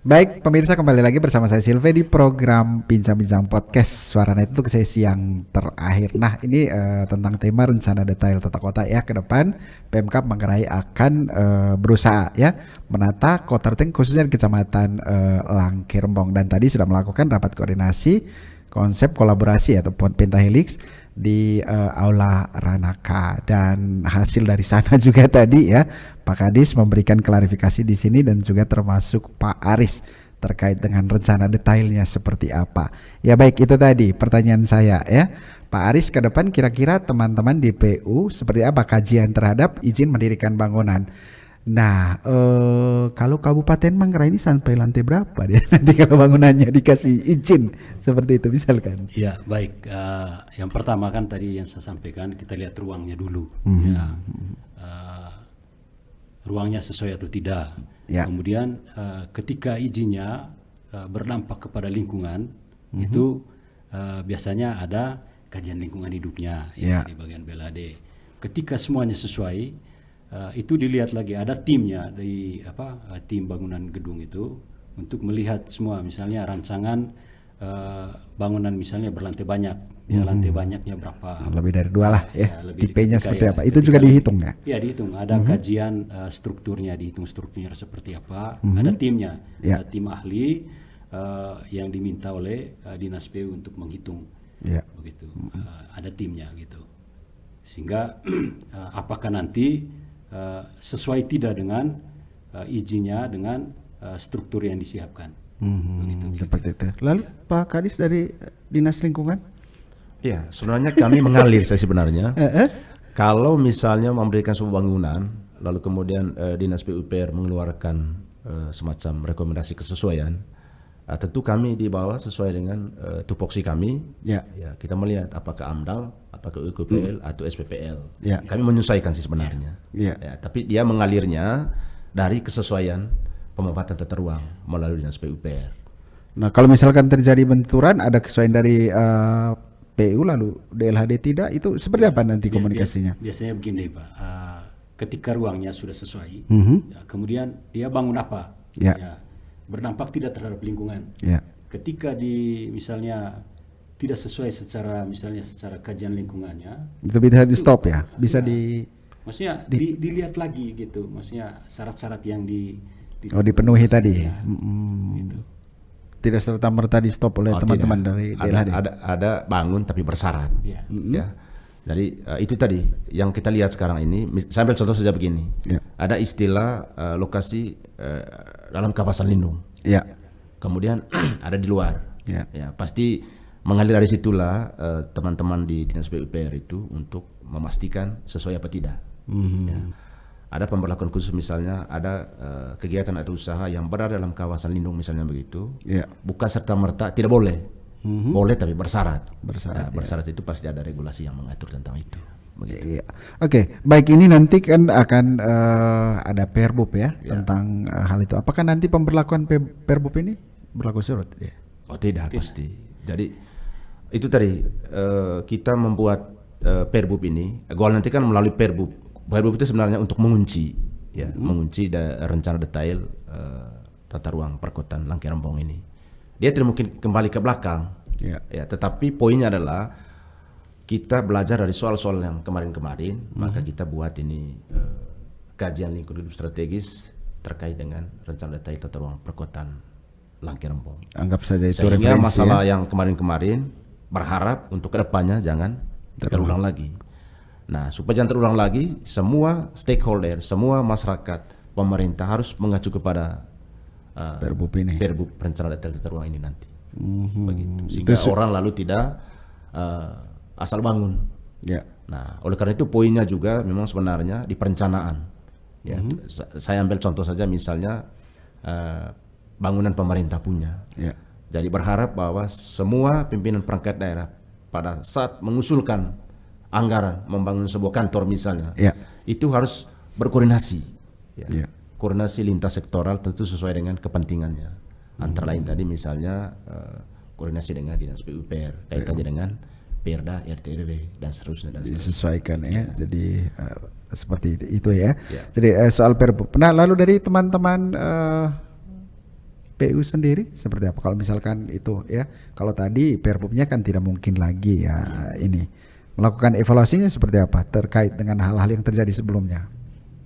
Baik, pemirsa kembali lagi bersama saya Silve di program Bincang-Bincang Podcast Suaranet untuk sesi yang terakhir. Nah, ini tentang tema rencana detail tata kota ya ke depan. Pemkab Manggarai akan berusaha ya menata kota Ruteng khususnya di Kecamatan Langkirembong, dan tadi sudah melakukan rapat koordinasi konsep kolaborasi ataupun pentahelix di Aula Ranaka, dan hasil dari sana juga tadi ya Pak Kadis memberikan klarifikasi di sini dan juga termasuk Pak Aris terkait dengan rencana detailnya seperti apa. Ya baik, itu tadi pertanyaan saya ya. Pak Aris, ke depan kira-kira teman-teman di PU seperti apa kajian terhadap izin mendirikan bangunan? Nah, kalau Kabupaten Manggarai ini sampai lantai berapa dia nanti kalau bangunannya dikasih izin seperti itu misalkan? Ya baik, yang pertama kan tadi yang saya sampaikan, kita lihat ruangnya dulu. Ya, ruangnya sesuai atau tidak. Ya. Kemudian ketika izinnya berdampak kepada lingkungan, itu biasanya ada kajian lingkungan hidupnya ya, di bagian BLHD. Ketika semuanya sesuai, itu dilihat lagi, ada timnya di tim bangunan gedung itu untuk melihat semua, misalnya rancangan bangunan misalnya berlantai banyak, ya lantai banyaknya berapa, lebih dari 2 lah ya, tipenya seperti apa, itu ketika juga dihitung ya? Ya dihitung, ada kajian strukturnya, dihitung strukturnya seperti apa, ada timnya, ada tim ahli yang diminta oleh Dinas PU untuk menghitung, begitu, ada timnya gitu, sehingga apakah nanti sesuai tidak dengan izinnya dengan struktur yang disiapkan. Begitu, seperti itu. Lalu Pak Kadis dari Dinas Lingkungan? Ya, sebenarnya kami mengalir saya sebenarnya. Kalau misalnya memberikan sebuah bangunan, lalu kemudian Dinas PUPR mengeluarkan semacam rekomendasi kesesuaian, tentu kami di bawah sesuai dengan tupoksi kami. Ya, kita melihat apakah AMDAL, apakah UKPL atau SPPL. Ya. Kami menyesuaikan sih sebenarnya. Ya, tapi dia mengalirnya dari kesesuaian pemanfaatan tata ruang melalui Dinas PUPR. Nah, kalau misalkan terjadi benturan, ada kesesuaian dari PU lalu DLHD tidak, itu seperti apa nanti komunikasinya? Biasanya begini Pak, ketika ruangnya sudah sesuai, ya, kemudian dia bangun apa, ya, berdampak tidak terhadap lingkungan. Ketika misalnya tidak sesuai secara kajian lingkungannya, itu bisa di stop ya, bisa maksudnya dilihat lagi gitu, maksudnya syarat-syarat yang dipenuhi tadi. Gitu. Tidak serta-merta di stop oleh teman-teman dari DLHD. Ada bangun tapi bersyarat. Ya. Jadi itu tadi yang kita lihat sekarang ini. Saya ambil contoh saja begini. Ada istilah lokasi dalam kawasan lindung. Kemudian ada di luar. Ya, pasti mengalir dari situlah teman-teman di Dinas PUPR itu untuk memastikan sesuai apa tidak. Ya. Ada pemberlakuan khusus, misalnya ada kegiatan atau usaha yang berada dalam kawasan lindung misalnya begitu, bukan serta-merta tidak boleh, boleh tapi bersyarat. Bersyarat itu pasti ada regulasi yang mengatur tentang itu. Begitu. Oke, baik, ini nanti kan akan ada Perbub ya tentang hal itu. Apakah nanti pemberlakuan Perbub ini berlaku surut? Oh tidak, pasti. Jadi itu tadi kita membuat Perbub ini, goal nanti kan melalui Perbub. Perbub itu sebenarnya untuk mengunci, mengunci rencana detail tata ruang perkotaan Langkirembong ini. Dia tidak mungkin kembali ke belakang, tetapi poinnya adalah kita belajar dari soal-soal yang kemarin-kemarin, maka kita buat ini kajian lingkungan hidup strategis terkait dengan rencana detail tata ruang perkotaan Langkirembong. Anggap saja itu sehingga referensi, masalah yang kemarin-kemarin berharap untuk kedepannya jangan terulang lagi. Nah, supaya jangan terulang lagi, semua stakeholder, semua masyarakat, pemerintah harus mengacu kepada Perbub ini, Perbub rencana detail tata ruang ini nanti. Begitu. Sehingga orang lalu tidak asal bangun. Nah, oleh karena itu poinnya juga memang sebenarnya di perencanaan. Saya ambil contoh saja, misalnya bangunan pemerintah punya. Jadi berharap bahwa semua pimpinan perangkat daerah pada saat mengusulkan anggaran membangun sebuah kantor misalnya, itu harus berkoordinasi, koordinasi lintas sektoral tentu sesuai dengan kepentingannya. Antara lain tadi misalnya koordinasi dengan Dinas PUPR kaitannya dengan Perda, RT RW dan seterusnya. Disesuaikan ya. Jadi seperti itu ya. Jadi soal Perbub. Nah, lalu dari teman-teman PU sendiri seperti apa? Kalau misalkan itu ya, kalau tadi Perbumnya kan tidak mungkin lagi ya ini melakukan evaluasinya seperti apa terkait dengan hal-hal yang terjadi sebelumnya.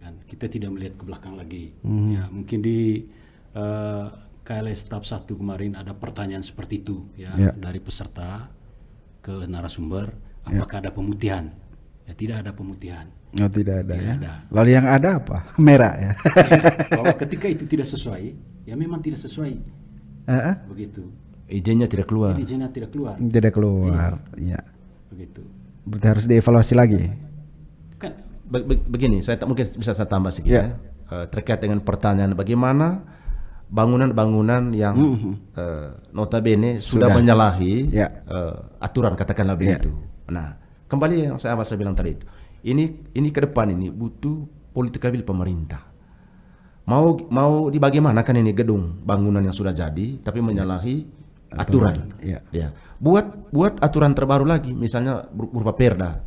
Dan kita tidak melihat ke belakang lagi. Ya, mungkin di KLS tahap 1 kemarin ada pertanyaan seperti itu ya, dari peserta ke narasumber, apakah ada pemutihan? Ya, tidak ada pemutihan. Oh, tidak ada Tidak ya. ada. Lalu yang ada apa? Merah ya. Bahwa ketika itu tidak sesuai, ya memang tidak sesuai. Begitu. Izinnya tidak keluar. Izinnya tidak keluar. Tidak keluar. Iya. Begitu. Berarti harus dievaluasi lagi. Kan Begini, mungkin bisa saya tambah sedikit ya. Terkait dengan pertanyaan bagaimana bangunan-bangunan yang notabene sudah menyalahi aturan, katakanlah begitu. Nah, kembali yang saya bilang tadi itu. Ini ke depan ini butuh political will pemerintah. Mau dibagaimanakan ini gedung bangunan yang sudah jadi tapi menyalahi aturan. Ya. Buat aturan terbaru lagi, misalnya berupa perda.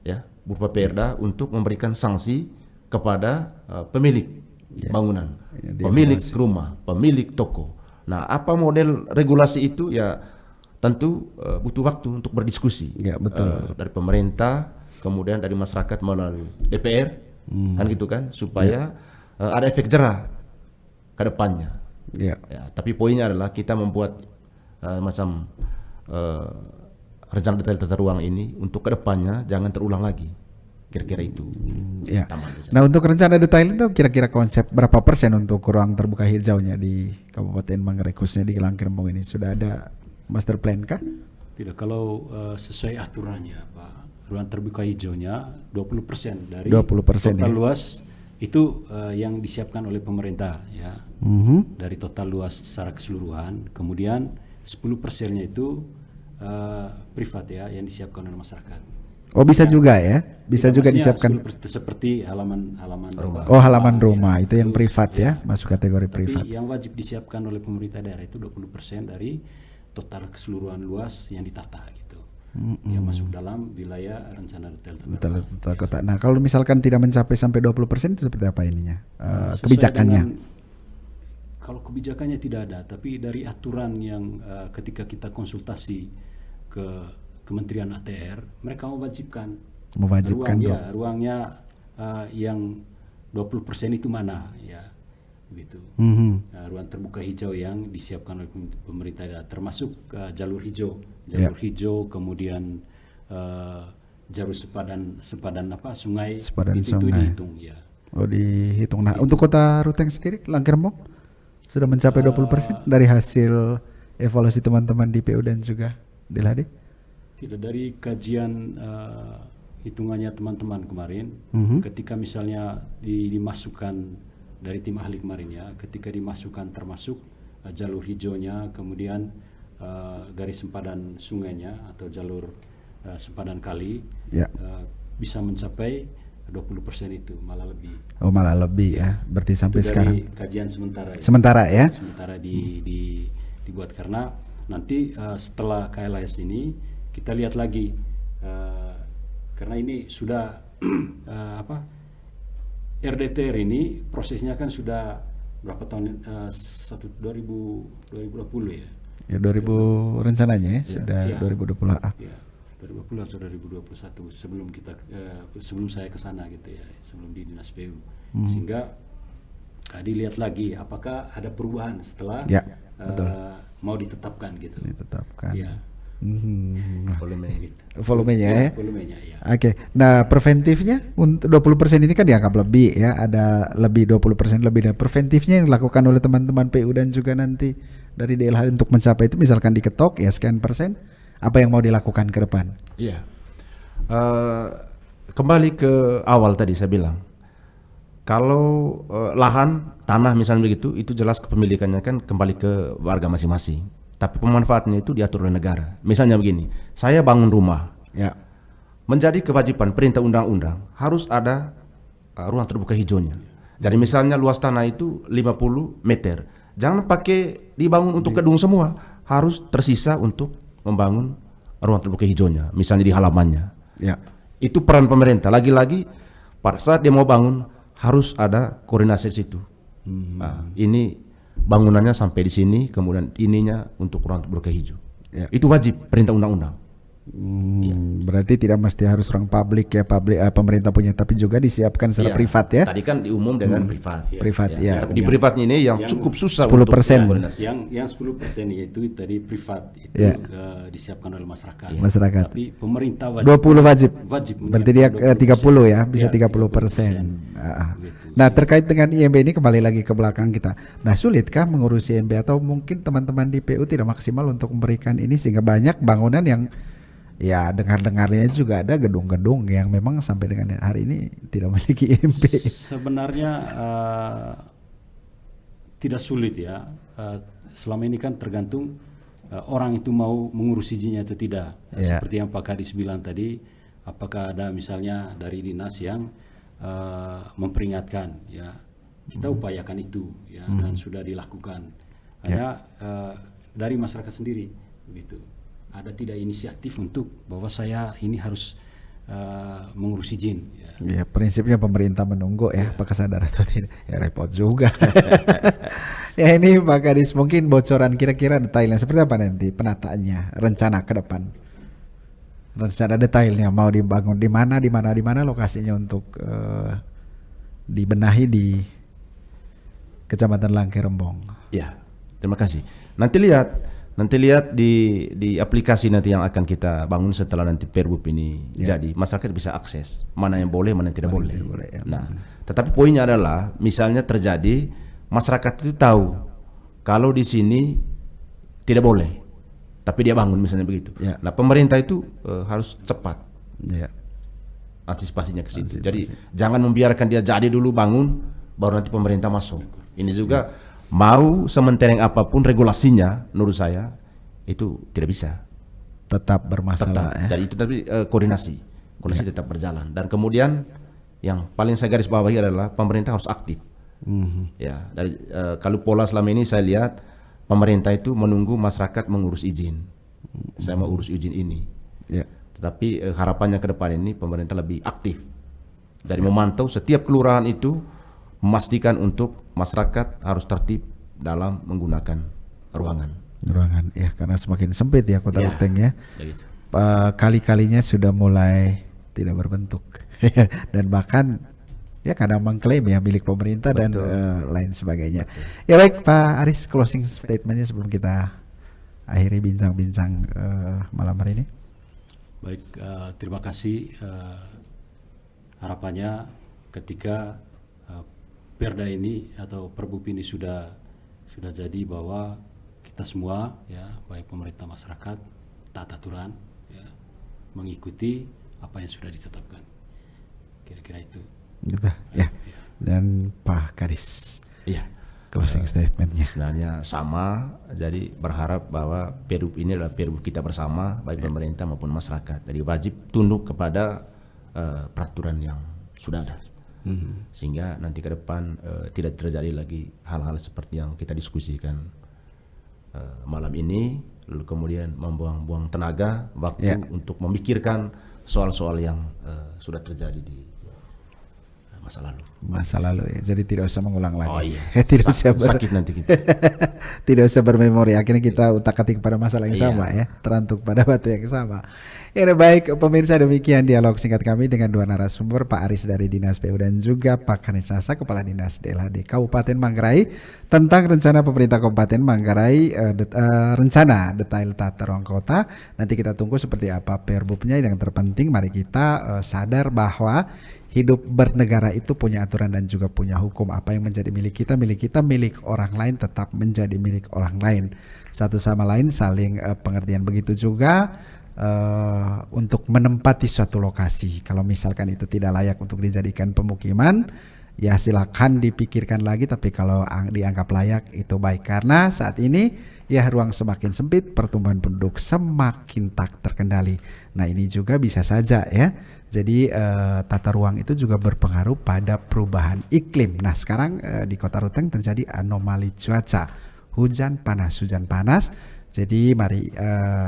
Ya, berupa perda untuk memberikan sanksi kepada pemilik bangunan, pemilik rumah, pemilik toko. Nah, apa model regulasi itu ya tentu butuh waktu untuk berdiskusi. Ya, betul. Dari pemerintah, kemudian dari masyarakat melalui DPR, kan gitu kan, supaya ada efek jerah ke depannya. Ya, tapi poinnya adalah kita membuat macam rencana detail tata ruang ini untuk ke depannya jangan terulang lagi. Kira-kira itu. Ya. Nah, untuk rencana detail itu kira-kira konsep berapa persen untuk ruang terbuka hijaunya di Kabupaten Manggarai, khususnya di Langkirembong ini sudah ada master plan kah? tidak, kalau sesuai aturannya Pak, ruang terbuka hijaunya 20% dari 20% total luas itu yang disiapkan oleh pemerintah ya. Dari total luas secara keseluruhan, kemudian 10%-nya itu privat ya, yang disiapkan oleh masyarakat. Oh, bisa juga ya? Bisa juga disiapkan 10% seperti halaman rumah. Oh, halaman rumah itu yang privat ya, masuk kategori privat. Tapi yang wajib disiapkan oleh pemerintah daerah itu 20% dari total keseluruhan luas yang ditata gitu. Yang masuk dalam wilayah rencana detail tata kota. Nah, kalau misalkan tidak mencapai sampai 20% itu seperti apa ininya? Kebijakannya? Kalau kebijakannya tidak ada, tapi dari aturan yang ketika kita konsultasi ke Kementerian ATR, mereka mewajibkan ruangnya yang 20% itu mana ya, begitu. Ruang terbuka hijau yang disiapkan oleh pemerintah daerah, termasuk jalur hijau, hijau, kemudian jalur sepadan apa sungai, itu dihitung ya. Oh, dihitung. Nah, untuk kota Ruteng sendiri, Langkirembong sudah mencapai 20% dari hasil evaluasi teman-teman di PU dan juga Delhadi? Tidak, dari kajian hitungannya teman-teman kemarin, ketika misalnya dimasukkan dari tim ahli kemarin ya, ketika dimasukkan termasuk jalur hijaunya, kemudian garis sempadan sungainya atau jalur sempadan kali, bisa mencapai 20% itu, malah lebih. Oh, malah lebih ya, berarti sampai sekarang. Dari kajian sementara ya. Sementara dibuat, karena nanti setelah KLS ini kita lihat lagi, karena ini sudah RDTR ini prosesnya kan sudah berapa tahun, 2020 ya? Ya 2000 rencananya ya, sudah ya, 2020 ya, 2020 atau 2021 sebelum saya ke sana gitu ya, sebelum di Dinas PU. Sehingga dilihat lagi apakah ada perubahan setelah mau ditetapkan gitu. Ditetapkan. Ya. Volumenya ya. Volumenya ya. Oke. Nah, preventifnya untuk 20% ini kan dianggap lebih ya, ada lebih 20% lebih, dan preventifnya yang dilakukan oleh teman-teman PU dan juga nanti dari DLH untuk mencapai itu, misalkan diketok ya sekian persen, apa yang mau dilakukan ke depan? Iya. Kembali ke awal tadi saya bilang, kalau lahan, tanah misalnya begitu, itu jelas kepemilikannya kan kembali ke warga masing-masing. Tapi pemanfaatannya itu diatur oleh negara. Misalnya begini, saya bangun rumah, ya, menjadi kewajiban perintah undang-undang harus ada ruang terbuka hijaunya. Jadi misalnya luas tanah itu 50 meter, jangan pakai dibangun untuk gedung semua, harus tersisa untuk membangun ruang terbuka hijaunya, misalnya di halamannya. Ya. Itu peran pemerintah. Lagi-lagi pada saat dia mau bangun harus ada koordinasi situ. Nah, ini bangunannya sampai di sini, kemudian ininya untuk ruang terbuka hijau. Itu wajib perintah undang-undang. Berarti tidak mesti harus ruang publik ya, pemerintah punya, tapi juga disiapkan secara privat ya. Tadi kan diumum dengan privat. Privat ya. Tapi di privatnya ini yang cukup susah 10%. Yang 10% itu tadi privat itu disiapkan oleh masyarakat. Masyarakat. Tapi pemerintah wajib. 20 wajib. Berarti dia 20%. 30 ya, bisa 30%. Nah, terkait dengan IMB ini kembali lagi ke belakang kita. Nah, sulitkah mengurus IMB atau mungkin teman-teman di PU tidak maksimal untuk memberikan ini sehingga banyak bangunan yang ya dengar-dengarnya juga ada gedung-gedung yang memang sampai dengan hari ini tidak memiliki IMB. Sebenarnya tidak sulit ya. Selama ini kan tergantung orang itu mau mengurus izinnya atau tidak. Seperti yang Pak Kadis bilang tadi, apakah ada misalnya dari dinas yang memperingatkan ya. Kita upayakan itu ya, dan sudah dilakukan. Hanya dari masyarakat sendiri begitu. Ada tidak inisiatif untuk bahwa saya ini harus mengurus izin. Ya, prinsipnya pemerintah menunggu ya, apakah sadar atau tidak? Ya repot juga. Ya ini Pak Kadis, mungkin bocoran kira-kira detailnya seperti apa nanti penataannya, rencana ke depan, rencana detailnya mau dibangun di mana lokasinya untuk dibenahi di Kecamatan Langke Rembong. Ya, terima kasih. Nanti lihat di aplikasi nanti yang akan kita bangun setelah nanti Perbup ini jadi, masyarakat bisa akses mana yang boleh, mana yang tidak boleh. Nah, tetapi poinnya adalah misalnya terjadi masyarakat itu tahu kalau di sini tidak boleh, tapi dia bangun misalnya begitu. Nah, pemerintah itu harus cepat antisipasinya ke situ. Jadi jangan membiarkan dia jadi dulu bangun, baru nanti pemerintah masuk. Ini juga mau sementereng apapun regulasinya, menurut saya itu tidak bisa. Tetap bermasalah. Jadi itu tapi koordinasi tetap berjalan. Dan kemudian yang paling saya garis bawahi adalah pemerintah harus aktif. Ya, dari kalau pola selama ini saya lihat pemerintah itu menunggu masyarakat mengurus izin. Saya mau urus izin ini. Tetapi harapannya ke depan ini pemerintah lebih aktif. Jadi memantau setiap kelurahan itu, memastikan untuk masyarakat harus tertib dalam menggunakan ruangan ya, karena semakin sempit ya Kota Ruteng ya. Kali-kalinya sudah mulai tidak berbentuk dan bahkan ya kadang mengklaim ya milik pemerintah. Betul. Dan lain sebagainya. Betul. Ya baik Pak Aris, closing statementnya sebelum kita akhiri bincang-bincang malam hari ini. Baik, terima kasih. Harapannya ketika Perda ini atau Perbup ini sudah jadi, bahwa kita semua ya, baik pemerintah, masyarakat, taat aturan ya, mengikuti apa yang sudah ditetapkan. Kira-kira itu. Gitu, ya. Dan Pak Kadis. Iya. Closing statementnya. Sebenarnya sama, jadi berharap bahwa Perbup ini adalah Perbup kita bersama, baik pemerintah maupun masyarakat. Jadi wajib tunduk kepada peraturan yang sudah ada. Sehingga nanti ke depan tidak terjadi lagi hal-hal seperti yang kita diskusikan malam ini, lalu kemudian membuang-buang tenaga, waktu untuk memikirkan soal-soal yang sudah terjadi di masa lalu ya. Jadi tidak usah mengulang lagi. Tidak usah sakit nanti kita. Tidak usah bermemori, akhirnya kita utak-atik pada masalah yang sama ya, terantuk pada batu yang sama. Ya baik pemirsa, demikian dialog singkat kami dengan dua narasumber, Pak Aris dari Dinas PU dan juga Pak Kadis Sasa, Kepala Dinas DLHD Kabupaten Manggarai, tentang rencana pemerintah Kabupaten Manggarai, rencana detail tata ruang kota. Nanti kita tunggu seperti apa Perbupnya. Yang terpenting mari kita sadar bahwa hidup bernegara itu punya aturan dan juga punya hukum. Apa yang menjadi milik kita, milik orang lain tetap menjadi milik orang lain. Satu sama lain saling pengertian. Begitu juga untuk menempati suatu lokasi. Kalau misalkan itu tidak layak untuk dijadikan pemukiman, ya silakan dipikirkan lagi. Tapi kalau dianggap layak, itu baik. Karena saat ini ya ruang semakin sempit, pertumbuhan penduduk semakin tak terkendali. Nah ini juga bisa saja ya. Jadi tata ruang itu juga berpengaruh pada perubahan iklim. Nah sekarang di Kota Ruteng terjadi anomali cuaca, hujan panas. Jadi mari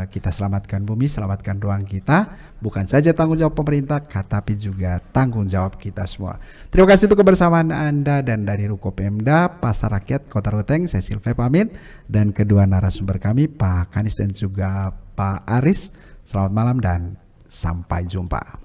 kita selamatkan bumi, selamatkan ruang kita. Bukan saja tanggung jawab pemerintah, tapi juga tanggung jawab kita semua. Terima kasih untuk kebersamaan Anda, dan dari Ruko Pemda Pasar Rakyat Kota Ruteng, saya Silve pamit, dan kedua narasumber kami Pak Kanis dan juga Pak Aris. Selamat malam dan sampai jumpa.